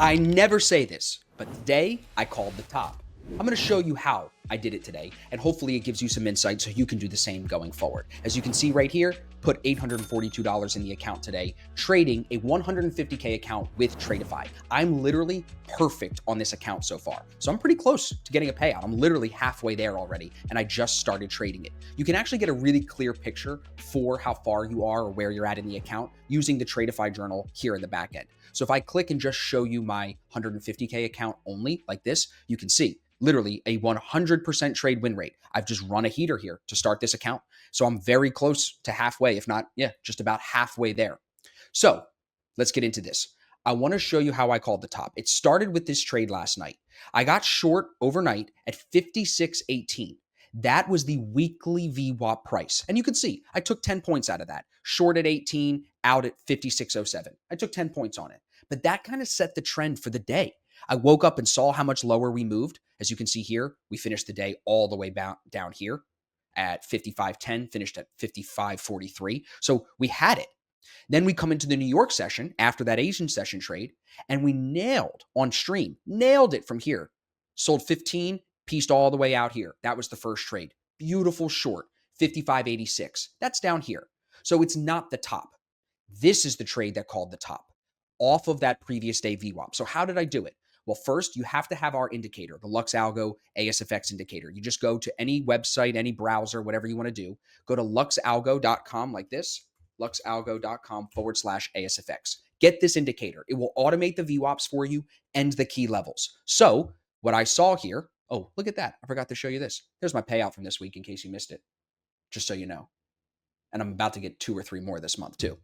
I never say this, but today I called the top. I'm going to show you how I did it today, and hopefully it gives you some insight so you can do the same going forward. As you can see right here, put $842 in the account today, trading a 150K account with Tradify. I'm literally perfect on this account so far. So I'm pretty close to getting a payout. I'm literally halfway there already, and I just started trading it. You can actually get a really clear picture for how far you are or where you're at in the account using the Tradify journal here in the back end. So if I click and just show you my 150K account only like this, you can see literally a 100% trade win rate. I've just run a heater here to start this account. So I'm very close to halfway, if not, just about halfway there. So let's get into this. I want to show you how I called the top. It started with this trade last night. I got short overnight at 56.18. That was the weekly VWAP price. And you can see I took 10 points out of that. Short at 18, out at 56.07. I took 10 points on it. But that kind of set the trend for the day. I woke up and saw how much lower we moved. As you can see here, we finished the day all the way down here at 55.10, finished at 55.43. So we had it. Then we come into the New York session after that Asian session trade, and we nailed on stream, nailed it from here. Sold 15, pieced all the way out here. That was the first trade. Beautiful short, 55.86. That's down here. So it's not the top. This is the trade that called the top off of that previous day VWAP. So how did I do it? Well, first, you have to have our indicator, the Lux Algo ASFX indicator. You just go to any website, any browser, whatever you want to do. Go to luxalgo.com like this, luxalgo.com/ASFX. Get this indicator. It will automate the VWAPs for you and the key levels. So what I saw here, oh, look at that. I forgot to show you this. There's my payout from this week in case you missed it, just so you know. And I'm about to get 2 or 3 more this month too.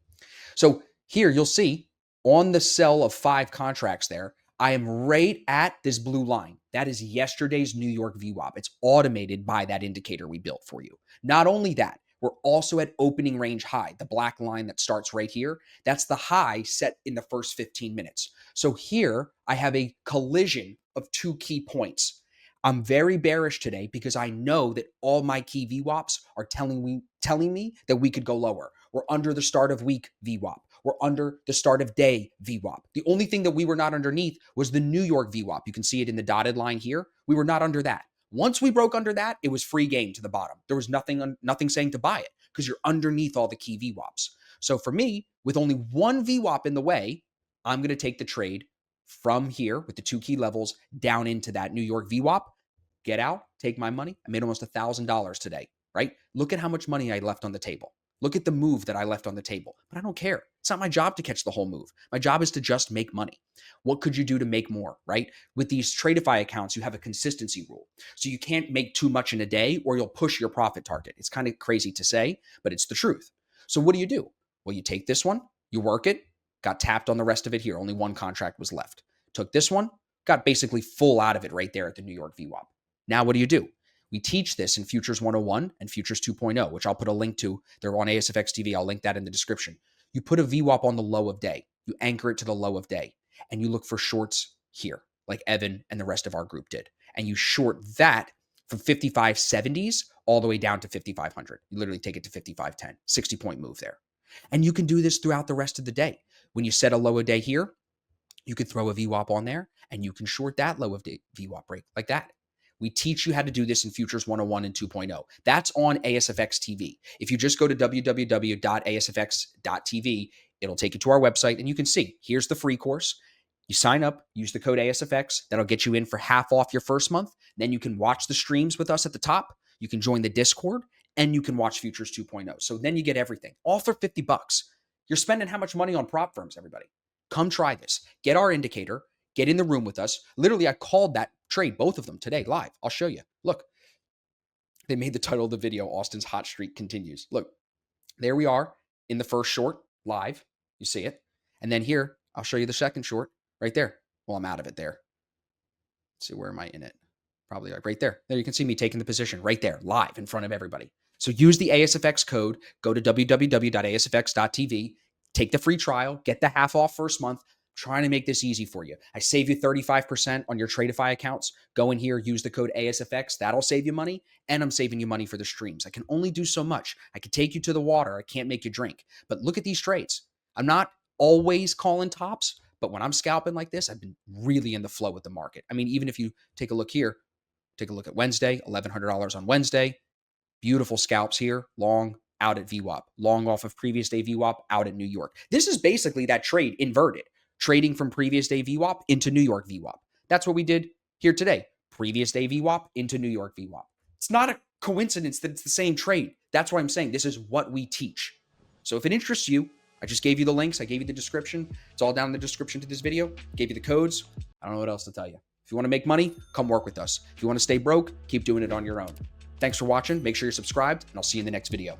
So here you'll see on the sell of 5 contracts there, I am right at this blue line. That is yesterday's New York VWAP. It's automated by that indicator we built for you. Not only that, we're also at opening range high, the black line that starts right here. That's the high set in the first 15 minutes. So here I have a collision of 2 key points. I'm very bearish today because I know that all my key VWAPs are telling me that we could go lower. We're under the start of week VWAP. We're under the start of day VWAP. The only thing that we were not underneath was the New York VWAP. You can see it in the dotted line here. We were not under that. Once we broke under that, it was free game to the bottom. There was nothing saying to buy it because you're underneath all the key VWAPs. So for me, with only one VWAP in the way, I'm going to take the trade from here with the 2 key levels down into that New York VWAP. Get out, take my money. I made almost $1,000 today, right? Look at how much money I left on the table. Look at the move that I left on the table. But I don't care. It's not my job to catch the whole move. My job is to just make money. What could you do to make more, right? With these Tradify accounts, you have a consistency rule. So you can't make too much in a day or you'll push your profit target. It's kind of crazy to say, but it's the truth. So what do? Well, you take this one, you work it, got tapped on the rest of it here. Only one contract was left. Took this one, got basically full out of it right there at the New York VWAP. Now what do? We teach this in Futures 101 and Futures 2.0, which I'll put a link to. They're on ASFX TV. I'll link that in the description. You put a VWAP on the low of day. You anchor it to the low of day, and you look for shorts here, like Evan and the rest of our group did. And you short that from 55.70s all the way down to 5,500. You literally take it to 55.10, 60-point move there. And you can do this throughout the rest of the day. When you set a low of day here, you could throw a VWAP on there, and you can short that low of day VWAP break like that. We teach you how to do this in Futures 101 and 2.0. That's on ASFX TV. If you just go to www.asfx.tv, it'll take you to our website and you can see, here's the free course. You sign up, use the code ASFX. That'll get you in for half off your first month. Then you can watch the streams with us at the top. You can join the Discord and you can watch Futures 2.0. So then you get everything, all for $50. You're spending how much money on prop firms, everybody? Come try this. Get our indicator. Get in the room with us. Literally, I called that trade, both of them today live. I'll show you. Look, they made the title of the video, Austin's Hot Streak Continues. Look, there we are in the first short live. You see it. And then here, I'll show you the second short right there. Well, I'm out of it there. Let's see, where am I in it? Probably like right there. There you can see me taking the position right there, live in front of everybody. So use the ASFX code. Go to www.asfx.tv. Take the free trial. Get the half off first month. Trying to make this easy for you. I save you 35% on your Tradify accounts. Go in here, use the code ASFX. That'll save you money. And I'm saving you money for the streams. I can only do so much. I can take you to the water. I can't make you drink. But look at these trades. I'm not always calling tops, But when I'm scalping like this, I've been really in the flow with the market. I mean, even if you take a look here, take a look at Wednesday, $1,100 on Wednesday. Beautiful scalps here, long out at VWAP, long off of previous day VWAP out at New York. This is basically that trade inverted, trading from previous day VWAP into New York VWAP. That's what we did here today. Previous day VWAP into New York VWAP. It's not a coincidence that it's the same trade. That's why I'm saying this is what we teach. So if it interests you, I just gave you the links. I gave you the description. It's all down in the description to this video. Gave you the codes. I don't know what else to tell you. If you want to make money, come work with us. If you want to stay broke, keep doing it on your own. Thanks for watching. Make sure you're subscribed, and I'll see you in the next video.